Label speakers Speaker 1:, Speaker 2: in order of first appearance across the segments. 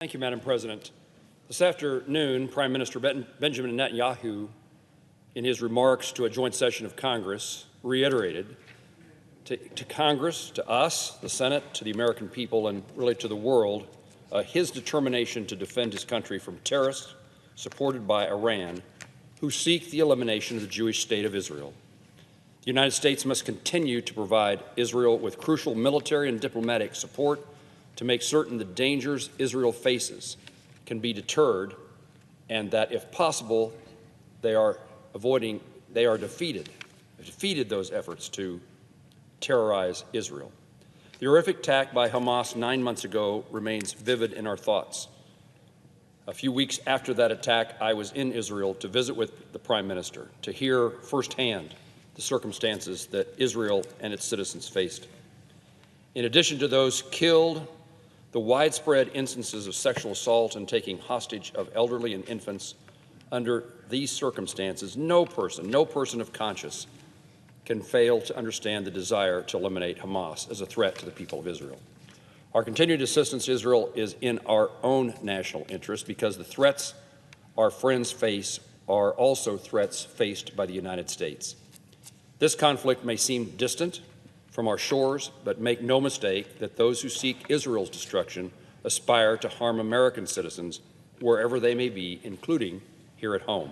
Speaker 1: Thank you, Madam President. This afternoon, Prime Minister Benjamin Netanyahu, in his remarks to a joint session of Congress, reiterated to Congress, to us, the Senate, to the American people, and really to the world, his determination to defend his country from terrorists supported by Iran who seek the elimination of the Jewish state of Israel. The United States must continue to provide Israel with crucial military and diplomatic support to make certain the dangers Israel faces can be deterred and that, if possible, they are defeated those efforts to terrorize Israel. The horrific attack by Hamas 9 months ago remains vivid in our thoughts. A few weeks after that attack, I was in Israel to visit with the Prime Minister, to hear firsthand the circumstances that Israel and its citizens faced. In addition to those killed, the widespread instances of sexual assault and taking hostage of elderly and infants, under these circumstances, no person of conscience can fail to understand the desire to eliminate Hamas as a threat to the people of Israel. Our continued assistance to Israel is in our own national interest because the threats our friends face are also threats faced by the United States. This conflict may seem distant from our shores, but make no mistake that those who seek Israel's destruction aspire to harm American citizens wherever they may be, including here at home.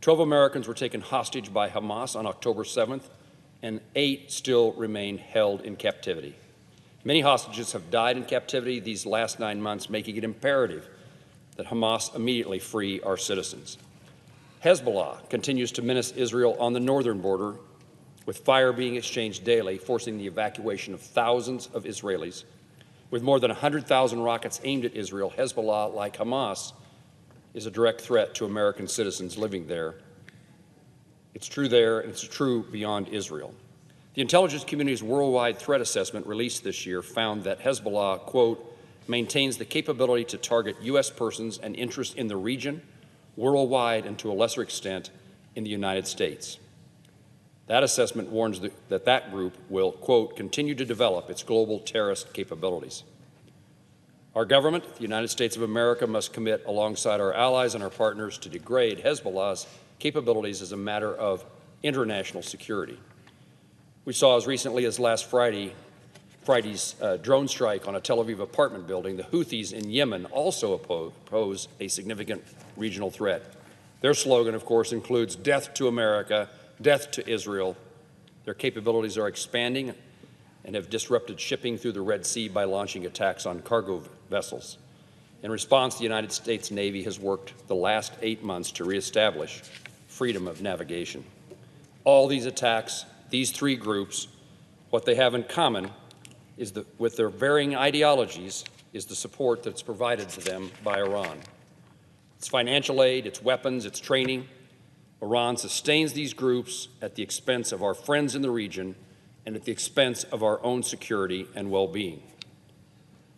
Speaker 1: 12 Americans were taken hostage by Hamas on October 7th, and 8 still remain held in captivity. Many hostages have died in captivity these last 9 months, making it imperative that Hamas immediately free our citizens. Hezbollah continues to menace Israel on the northern border, with fire being exchanged daily, forcing the evacuation of thousands of Israelis. With more than 100,000 rockets aimed at Israel, Hezbollah, like Hamas, is a direct threat to American citizens living there. It's true there, and it's true beyond Israel. The intelligence community's worldwide threat assessment released this year found that Hezbollah, quote, maintains the capability to target U.S. persons and interests in the region, worldwide, and to a lesser extent in the United States. That assessment warns that group will, quote, continue to develop its global terrorist capabilities. Our government, the United States of America, must commit alongside our allies and our partners to degrade Hezbollah's capabilities as a matter of international security. We saw as recently as last Friday's drone strike on a Tel Aviv apartment building, the Houthis in Yemen also pose a significant regional threat. Their slogan, of course, includes death to America, death to Israel. Their capabilities are expanding and have disrupted shipping through the Red Sea by launching attacks on cargo vessels. In response, the United States Navy has worked the last 8 months to reestablish freedom of navigation. All these attacks, these 3 groups, what they have in common is that with their varying ideologies is the support that's provided to them by Iran. It's financial aid, it's weapons, it's training. Iran sustains these groups at the expense of our friends in the region and at the expense of our own security and well-being.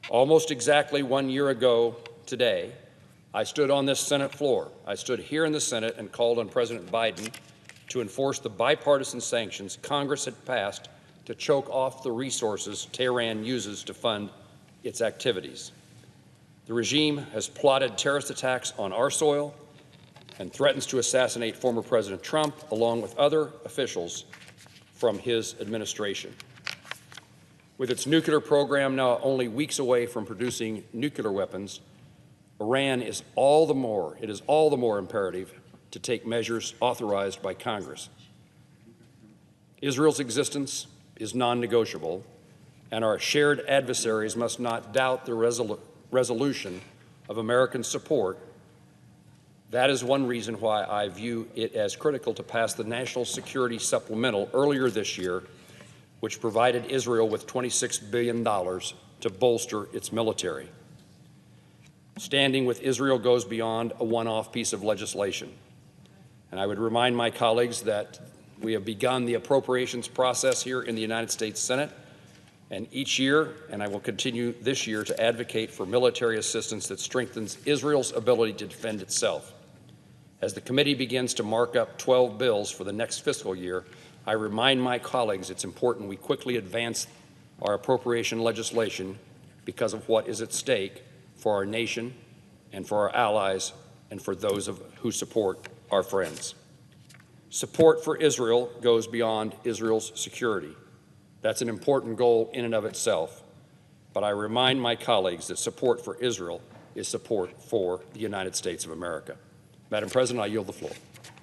Speaker 1: Almost exactly 1 year ago today, I stood on this Senate floor. I stood here in the Senate and called on President Biden to enforce the bipartisan sanctions Congress had passed to choke off the resources Tehran uses to fund its activities. The regime has plotted terrorist attacks on our soil and threatens to assassinate former President Trump, along with other officials from his administration. With its nuclear program now only weeks away from producing nuclear weapons, Iran is all the more imperative to take measures authorized by Congress. Israel's existence is non-negotiable, and our shared adversaries must not doubt the resolution of American support. That is one reason why I view it as critical to pass the National Security Supplemental earlier this year, which provided Israel with $26 billion to bolster its military. Standing with Israel goes beyond a one-off piece of legislation. And I would remind my colleagues that we have begun the appropriations process here in the United States Senate, and each year, and I will continue this year, to advocate for military assistance that strengthens Israel's ability to defend itself. As the committee begins to mark up 12 bills for the next fiscal year, I remind my colleagues it's important we quickly advance our appropriation legislation because of what is at stake for our nation and for our allies and for those who support our friends. Support for Israel goes beyond Israel's security. That's an important goal in and of itself. But I remind my colleagues that support for Israel is support for the United States of America. Madam President, I yield the floor.